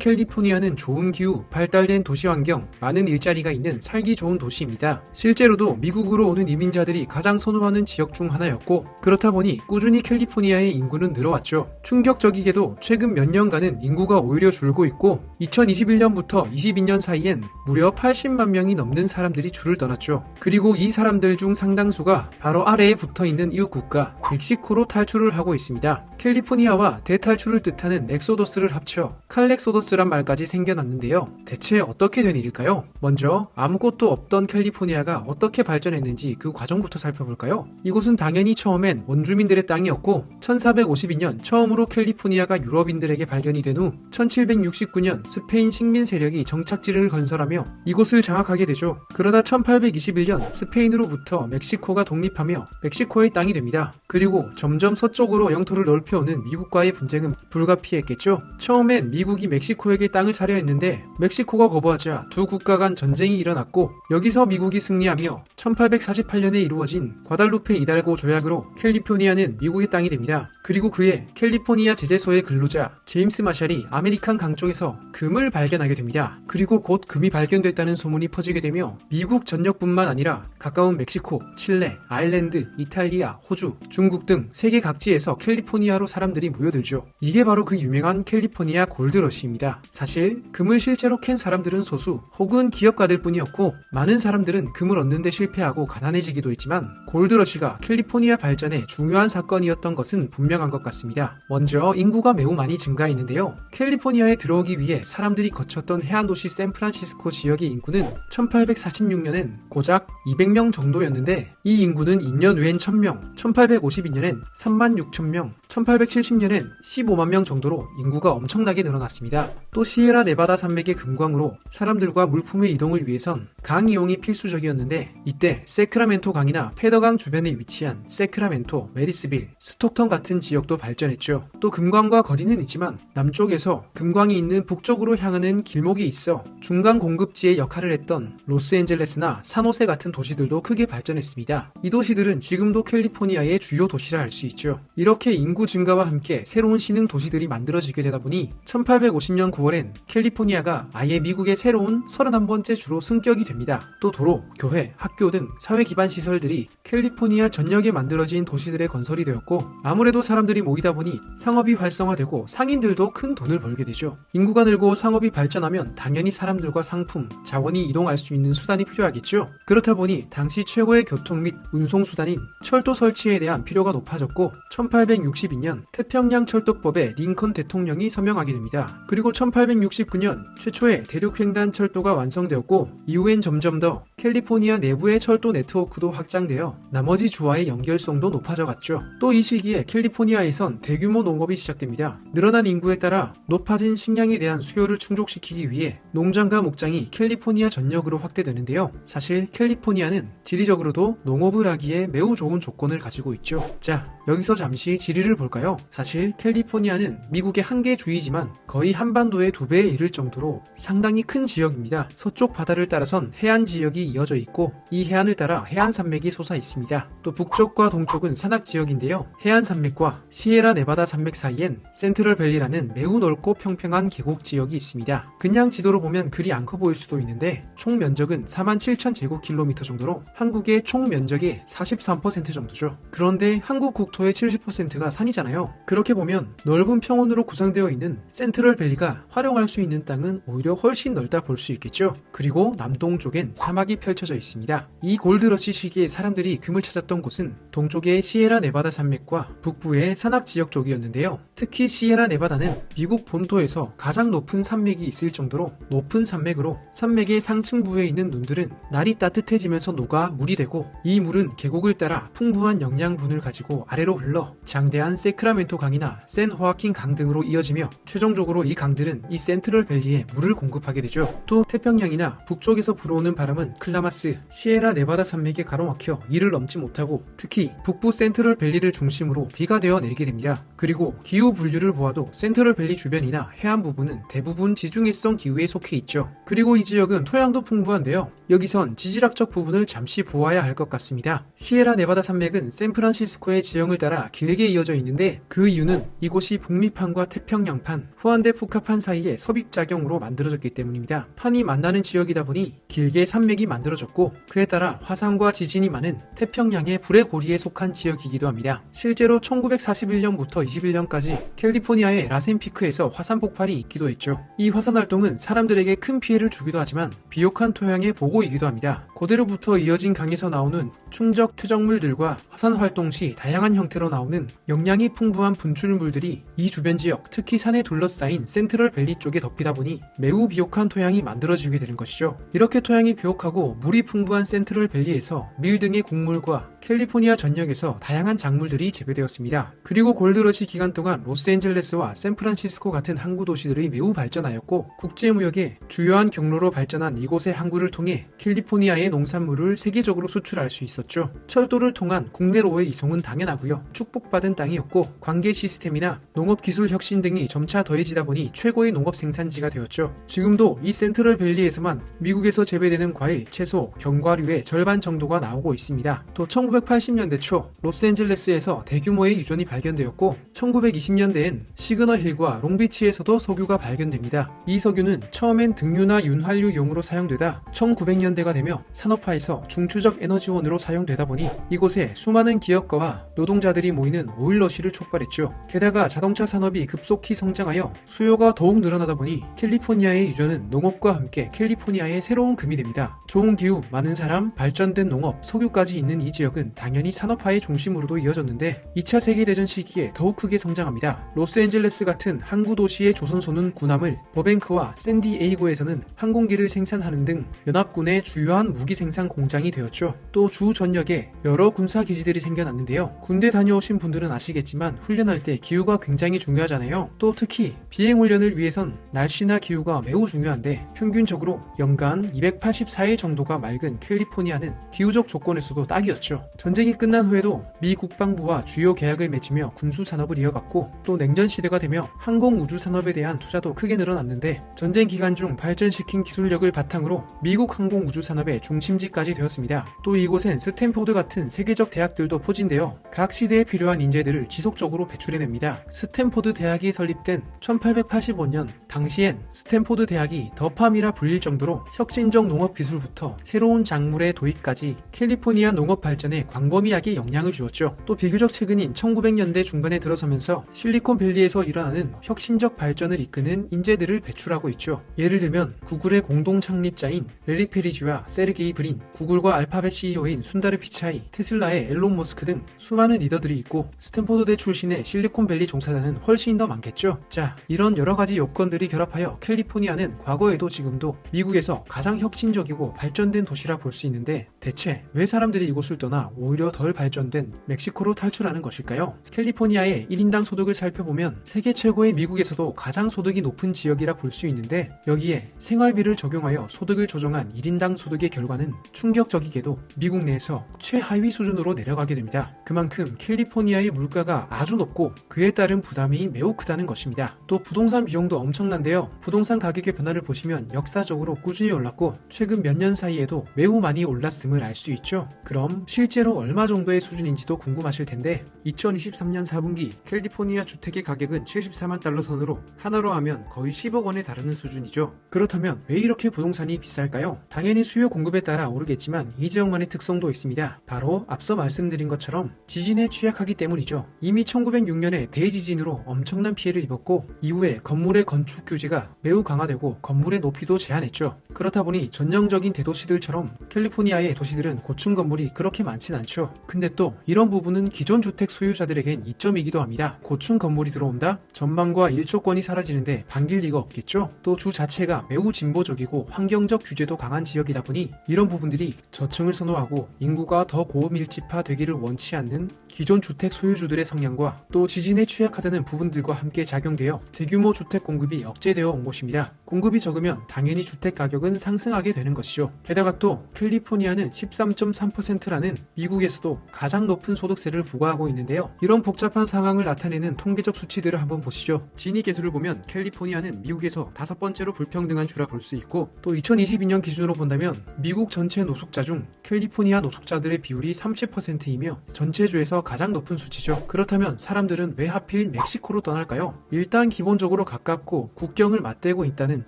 캘리포니아는 좋은 기후, 발달된 도시 환경, 많은 일자리가 있는 살기 좋은 도시입니다. 실제로도 미국으로 오는 이민자들이 가장 선호하는 지역 중 하나였고, 그렇다 보니 꾸준히 캘리포니아의 인구는 늘어왔죠. 충격적이게도 최근 몇 년간은 인구가 오히려 줄고 있고 2021년부터 22년 사이엔 무려 80만 명이 넘는 사람들이 줄을 떠났죠. 그리고 이 사람들 중 상당수가 바로 아래에 붙어있는 이웃 국가 멕시코로 탈출을 하고 있습니다. 캘리포니아와 대탈출을 뜻하는 엑소더스를 합쳐 칼렉소더스란 말까지 생겨났는데요. 대체 어떻게 된 일일까요? 먼저 아무것도 없던 캘리포니아가 어떻게 발전했는지 그 과정부터 살펴볼까요? 이곳은 당연히 처음엔 원주민들의 땅이었고 1452년 처음으로 캘리포니아가 유럽인들에게 발견이 된 후 1769년 스페인 식민 세력이 정착지를 건설하며 이곳을 장악하게 되죠. 그러다 1821년 스페인으로부터 멕시코가 독립하며 멕시코의 땅이 됩니다. 그리고 점점 서쪽으로 영토를 넓혀오는 미국과의 분쟁은 불가피했겠죠. 처음엔 미국이 멕시코에게 땅을 사려 했는데 멕시코가 거부하자 두 국가 간 전쟁이 일어났고 여기서 미국이 승리하며 1848년에 이루어진 과달루페 이달고 조약으로 캘리포니아는 미국의 땅이 됩니다. 그리고 그해 캘리포니아 제재소의 근로자 제임스 마샬이 아메리칸 강 쪽에서 금을 발견하게 됩니다. 그리고 곧 금이 발견됐다는 소문이 퍼지게 되며 미국 전역뿐만 아니라 가까운 멕시코, 칠레, 아일랜드, 이탈리아, 호주, 중국 등 세계 각지에서 캘리포니아로 사람들이 모여들죠. 이게 바로 그 유명한 캘리포니아 골드러시입니다. 사실 금을 실제로 캔 사람들은 소수 혹은 기업가들 뿐이었고 많은 사람들은 금을 얻는 데 실패하고 가난해지기도 했지만 골드러시가 캘리포니아 발전에 중요한 사건이었던 것은 분명한 것 같습니다. 먼저 인구가 매우 많이 증가했는데요. 캘리포니아에 들어오기 위해 사람들이 거쳤던 해안도시 샌프란시스코 지역의 인구는 1846년엔 고작 200명 정도였는데 이 인구는 2년 후엔 1000명, 1852년엔 36,000명, 1870년엔 15만 명 정도로 인구가 엄청나게 늘어났습니다. 또 시에라 네바다 산맥의 금광으로 사람들과 물품의 이동을 위해선 강 이용이 필수적이었는데 이때 세크라멘토 강이나 페더강 주변에 위치한 세크라멘토, 메리스빌, 스톡턴 같은 지역도 발전했죠. 또 금광과 거리는 있지만 남쪽에서 금광이 있는 북쪽으로 향하는 길목이 있어 중간 공급지의 역할을 했던 로스앤젤레스나 산호세 같은 도시들도 크게 발전했습니다. 이 도시들은 지금도 캘리포니아의 주요 도시라 할 수 있죠. 이렇게 인구 증가와 함께 새로운 신흥 도시들이 만들어지게 되다 보니 1850년 9월엔 캘리포니아가 아예 미국의 새로운 31번째 주로 승격이 됩니다. 또 도로, 교회, 학교 등 사회 기반 시설들이 캘리포니아 전역에 만들어진 도시들의 건설이 되었고 아무래도 사람들이 모이다 보니 상업이 활성화되고 상인들도 큰 돈을 벌게 되죠. 인구가 늘고 상업이 발전하면 당연히 사람들과 상품, 자원이 이동할 수 있는 수단이 필요하겠죠. 그렇다 보니 당시 최고의 교통 및 운송 수단인 철도 설치에 대한 필요가 높아졌고 1862년 태평양 철도법에 링컨 대통령이 서명하게 됩니다. 그리고 1869년 최초의 대륙횡단 철도가 완성되었고 이후엔 점점 더 캘리포니아 내부의 철도 네트워크도 확장되어 나머지 주와의 연결성도 높아져 갔죠. 또 이 시기에 캘리포니아에선 대규모 농업이 시작됩니다. 늘어난 인구에 따라 높아진 식량에 대한 수요를 충족시키기 위해 농장과 목장이 캘리포니아 전역으로 확대되는데요. 사실 캘리포니아는 지리적으로도 농업을 하기에 매우 좋은 조건을 가지고 있죠. 자, 여기서 잠시 지리를 볼까요? 사실 캘리포니아는 미국의 한계주이지만 거의 한반도의 2배에 이를 정도로 상당히 큰 지역입니다. 서쪽 바다를 따라선 해안 지역이 이어져 있고 이 해안을 따라 해안 산맥이 솟아 있습니다. 또 북쪽과 동쪽은 산악 지역인데요. 해안 산맥과 시에라 네바다 산맥 사이엔 센트럴밸리라는 매우 넓고 평평한 계곡 지역이 있습니다. 그냥 지도로 보면 그리 안 커 보일 수도 있는데 총 면적은 47,000제곱킬로미터 정도로 한국의 총 면적의 43% 정도죠. 그런데 한국 국토의 70%가 산이잖아요. 그렇게 보면 넓은 평원으로 구성되어 있는 센트럴밸리가 활용할 수 있는 땅은 오히려 훨씬 넓다 볼 수 있겠죠. 그리고 남동쪽엔 사막이 펼쳐져 있습니다. 이 골드러시 시기에 사람들이 금을 찾았던 곳은 동쪽의 시에라 네바다 산맥과 북부의 산악 지역 쪽이었는데요. 특히 시에라 네바다는 미국 본토에서 가장 높은 산맥이 있을 정도로 높은 산맥으로 산맥의 상층부에 있는 눈들은 날이 따뜻해지면서 녹아 물이 되고 이 물은 계곡을 따라 풍부한 영양분을 가지고 아래로 흘러 장대한 세크라멘토 강이나 샌 호아킨 강 등으로 이어지며 최종적으로 이 강들은 이 센트럴밸리에 물을 공급하게 되죠. 또 태평양이나 북쪽에서 불어오는 바람은 클라마스, 시에라 네바다 산맥에 가로막혀 이를 넘지 못하고 특히 북부 센트럴 밸리를 중심으로 비가 되어 내리게 됩니다. 그리고 기후 분류를 보아도 센트럴 밸리 주변이나 해안 부분은 대부분 지중해성 기후에 속해 있죠. 그리고 이 지역은 토양도 풍부한데요. 여기선 지질학적 부분을 잠시 보아야 할 것 같습니다. 시에라 네바다 산맥은 샌프란시스코의 지형을 따라 길게 이어져 있는데 그 이유는 이곳이 북미판과 태평양판, 후한대 푸카판 사이의 섭입작용으로 만들어졌기 때문입니다. 판이 만나는 지역이다 보니 길게 산맥이 만들어졌고 그에 따라 화산과 지진이 많은 태평양의 불의 고리에 속한 지역이기도 합니다. 실제로 1941년부터 21년까지 캘리포니아의 라센피크에서 화산 폭발이 있기도 했죠. 이 화산 활동은 사람들에게 큰 피해를 주기도 하지만 비옥한 토양의 보고이기도 합니다. 고대로부터 이어진 강에서 나오는 충적 투적물들과 화산 활동 시 다양한 형태로 나오는 영양이 풍부한 분출물들이 이 주변 지역, 특히 산에 둘러싸인 센트럴 밸리 쪽에 덮이다 보니 매우 비옥한 토양이 만들어지게 되는 것이죠. 이렇게 토양이 비옥하고 물이 풍부한 센트럴 밸리에서 밀 등의 곡물과 캘리포니아 전역에서 다양한 작물들이 재배되었습니다. 그리고 골드러시 기간 동안 로스앤젤레스와 샌프란시스코 같은 항구 도시들이 매우 발전하였고 국제무역의 주요한 경로로 발전한 이곳의 항구를 통해 캘리포니아의 농산물을 세계적으로 수출할 수 있었죠. 철도를 통한 국내로의 이송은 당연하고요. 축복받은 땅이었고 관계 시스템이나 농업기술 혁신 등이 점차 더해지다 보니 최고의 농업 생산지가 되었죠. 지금도 이 센트럴 밸리에서만 미국에서 재배되는 과일, 채소, 견과류의 절반 정도가 나오고 있습니다. 또 1980년대 초 로스앤젤레스에서 대규모의 유전이 발견되었고 1920년대엔 시그널힐과 롱비치에서도 석유가 발견됩니다. 이 석유는 처음엔 등유나 윤활유용으로 사용되다 1900년대가 되며 산업화에서 중추적 에너지원으로 사용되다 보니 이곳에 수많은 기업가와 노동자들이 모이는 오일러시를 촉발했죠. 게다가 자동차 산업이 급속히 성장하여 수요가 더욱 늘어나다 보니 캘리포니아의 유전은 농업과 함께 캘리포니아의 새로운 금이 됩니다. 좋은 기후, 많은 사람, 발전된 농업, 석유까지 있는 이 지역은 당연히 산업화의 중심으로도 이어졌는데 2차 세계대전 시기에 더욱 크게 성장합니다. 로스앤젤레스 같은 항구 도시의 조선소는 군함을, 버뱅크와 샌디에이고에서는 항공기를 생산하는 등 연합군의 주요한 무기 생산 공장이 되었죠. 또 주 전역에 여러 군사 기지들이 생겨났는데요. 군대 다녀오신 분들은 아시겠지만 훈련할 때 기후가 굉장히 중요하잖아요. 또 특히 비행 훈련을 위해선 날씨나 기후가 매우 중요한데 평균적으로 연간 284일 정도가 맑은 캘리포니아는 기후적 조건에서도 딱이었죠. 전쟁이 끝난 후에도 미 국방부와 주요 계약을 맺으며 군수 산업을 이어갔고 또 냉전 시대가 되며 항공 우주 산업에 대한 투자도 크게 늘어났는데 전쟁 기간 중 발전시킨 기술력을 바탕으로 미국 항공 우주 산업의 중심지까지 되었습니다. 또 이곳엔 스탠포드 같은 세계적 대학들도 포진되어 각 시대에 필요한 인재들을 지속적으로 배출해냅니다. 스탠포드 대학이 설립된 1885년 당시엔 스탠포드 대학이 더팜이라 불릴 정도로 혁신적 농업 기술부터 새로운 작물의 도입까지 캘리포니아 농업 발전에 광범위하게 영향을 주었죠. 또 비교적 최근인 1900년대 중반에 들어서면서 실리콘밸리에서 일어나는 혁신적 발전을 이끄는 인재들을 배출하고 있죠. 예를 들면 구글의 공동 창립자인 래리 페리지와 세르게이 브린, 구글과 알파벳 CEO인 순다르 피차이, 테슬라의 앨런 머스크 등 수많은 리더들이 있고 스탠포드대 출신의 실리콘밸리 종사자는 훨씬 더 많겠죠. 자, 이런 여러가지 요건들이 결합하여 캘리포니아는 과거에도 지금도 미국에서 가장 혁신적이고 발전된 도시라 볼 수 있는데 대체 왜 사람들이 이곳을 떠나 오히려 덜 발전된 멕시코로 탈출하는 것일까요? 캘리포니아의 1인당 소득을 살펴보면 세계 최고의 미국에서도 가장 소득이 높은 지역이라 볼 수 있는데 여기에 생활비를 적용하여 소득을 조정한 1인당 소득의 결과는 충격적이게도 미국 내에서 최하위 수준으로 내려가게 됩니다. 그만큼 캘리포니아의 물가가 아주 높고 그에 따른 부담이 매우 크다는 것입니다. 또 부동산 비용도 엄청난데요. 부동산 가격의 변화를 보시면 역사적으로 꾸준히 올랐고 최근 몇 년 사이에도 매우 많이 올랐음을 알 수 있죠. 그럼 실제로 얼마 정도의 수준인지도 궁금하실 텐데 2023년 4분기 캘리포니아 주택의 가격은 74만 달러 선으로 하나로 하면 거의 10억 원에 다르는 수준이죠. 그렇다면 왜 이렇게 부동산이 비쌀까요? 당연히 수요 공급에 따라 오르겠지만 이 지역만의 특성도 있습니다. 바로 앞서 말씀드린 것처럼 지진에 취약하기 때문이죠. 이미 1906년에 대지진으로 엄청난 피해를 입었고 이후에 건물의 건축 규제가 매우 강화되고 건물의 높이도 제한했죠. 그렇다 보니 전형적인 대도시들처럼 캘리포니아의 도시들은 고층 건물이 그렇게 많진 않죠. 근데 또 이런 부분은 기존 주택 소유자들에겐 이점이기도 합니다. 고층 건물이 들어온다? 전망과 일조권이 사라지는데 반길 리가 없겠죠. 또 주 자체가 매우 진보적이고 환경적 규제도 강한 지역이다 보니 이런 부분들이 저층을 선호하고 인구가 더 고밀집화되기를 원치 않는 기존 주택 소유주들의 성향과 또 지진에 취약하다는 부분들과 함께 작용되어 대규모 주택 공급이 억제되어 온 것입니다. 공급이 적으면 당연히 주택 가격은 상승하게 되는 것이죠. 게다가 또 캘리포니아는 13.3%라는 미국에서도 가장 높은 소득세를 부과하고 있는데요. 이런 복잡한 상황을 나타내는 통계적 수치들을 한번 보시죠. 지니 계수를 보면 캘리포니아는 미국에서 5번째로 불평등한 주라 볼 수 있고, 또 2022년 기준으로 본다면 미국 전체 노숙자 중 캘리포니아 노숙자들의 비율이 30%이며 전체 주에서 가장 높은 수치죠. 그렇다면 사람들은 왜 하필 멕시코로 떠날까요? 일단 기본적으로 가깝고 국경을 맞대고 있다는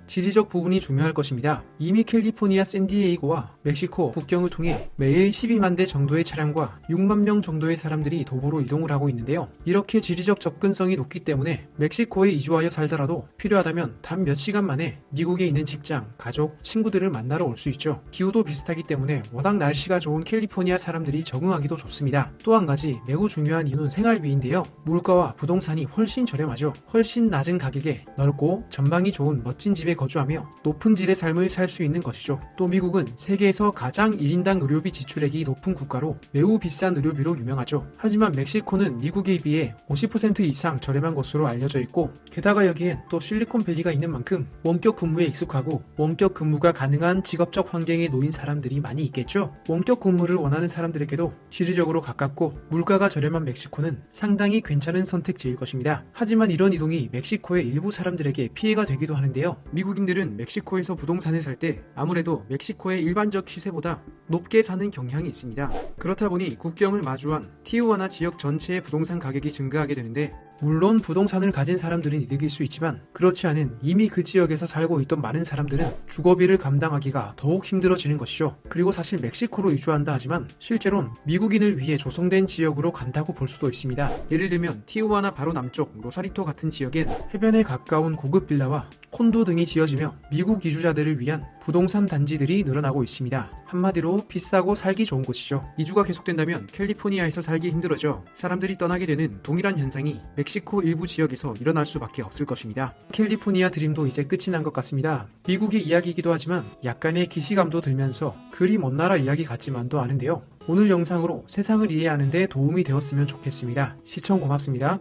지리적 부분이 중요할 것입니다. 이미 캘리포니아 샌디에이고와 멕시코 국경을 통해 매일 12만 대 정도의 차량과 6만 명 정도의 사람들이 도보로 이동을 하고 있는데요. 이렇게 지리적 접근성이 높기 때문에 멕시코에 이주하여 살더라도 필요하다면 단 몇 시간 만에 미국에 있는 직장, 가족, 친구들을 만나러 올 수 있죠. 기후도 비슷하기 때문에 워낙 날씨가 좋은 캘리포니아 사람들이 적응하기도 좋습니다. 또 한 가지 매우 중요한 이유는 생활비인데요. 물가와 부동산이 훨씬 저렴하죠. 훨씬 낮은 가격에 넓고 전망이 좋은 멋진 집에 거주하며 높은 질의 삶을 살 수 있는 것이죠. 또 미국은 세계에서 가장 1인당 의료비 지출액이 높은 국가로 매우 비싼 의료비로 유명하죠. 하지만 멕시코는 미국에 비해 50% 이상 저렴한 것으로 알려져 있고, 게다가 여기엔 또 실리콘밸리가 있는 만큼 원격 근무에 익숙하고 원격 근무가 가능한 직업적 환경에 놓인 사람들이 많이 있겠죠. 원격 근무를 원하는 사람들에게도 지리적으로 가깝고 물가가 저렴한 멕시코는 상당히 괜찮은 선택지일 것입니다. 하지만 이런 이동이 멕시코의 일부 사람들에게 피해가 되기도 하는데요. 미국인들은 멕시코에서 부동산을 살 때 아무래도 멕시코의 일반적 시세보다 높게 사는 경향이 있습니다. 그렇다 보니 국경을 마주한 티후아나 지역 전체의 부동산 가격이 증가하게 되는데, 물론 부동산을 가진 사람들은 이득일 수 있지만 그렇지 않은 이미 그 지역에서 살고 있던 많은 사람들은 주거비를 감당하기가 더욱 힘들어지는 것이죠. 그리고 사실 멕시코로 이주한다 하지만 실제로는 미국인을 위해 조성된 지역으로 간다고 볼 수도 있습니다. 예를 들면 티후아나 바로 남쪽 로사리토 같은 지역엔 해변에 가까운 고급 빌라와 콘도 등이 지어지며 미국 이주자들을 위한 부동산 단지들이 늘어나고 있습니다. 한마디로 비싸고 살기 좋은 곳이죠. 이주가 계속된다면 캘리포니아에서 살기 힘들어져 사람들이 떠나게 되는 동일한 현상이 멕시코 일부 지역에서 일어날 수밖에 없을 것입니다. 캘리포니아 드림도 이제 끝이 난 것 같습니다. 미국의 이야기이기도 하지만 약간의 기시감도 들면서 그리 먼 나라 이야기 같지만도 않은데요. 오늘 영상으로 세상을 이해하는 데 도움이 되었으면 좋겠습니다. 시청 고맙습니다.